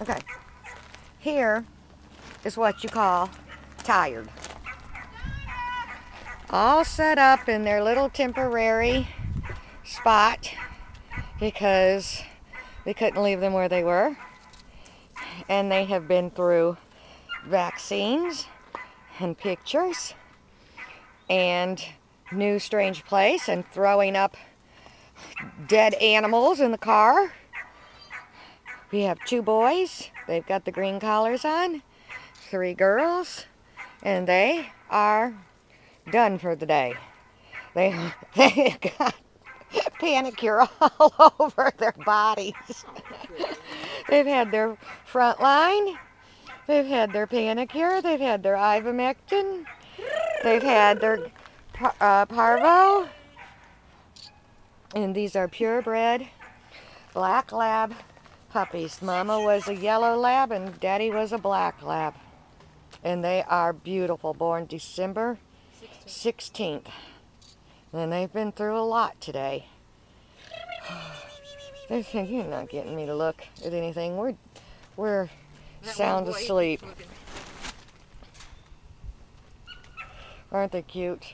Okay. Here is what you call tired. All set up in their little temporary spot because we couldn't leave them where they were. And they have been through vaccines and pictures and new strange place and throwing up dead animals in the car. We have 2 boys. They've got the green collars on. 3 girls. And they are done for the day. They've got panicure all over their bodies. They've had their front line. They've had their panicure. They've had their ivermectin. They've had their parvo. And these are purebred black lab puppies. Mama was a yellow lab and Daddy was a black lab. And they are beautiful, born December 16th. And they've been through a lot today. You're not getting me to look at anything. We're sound asleep. Aren't they cute?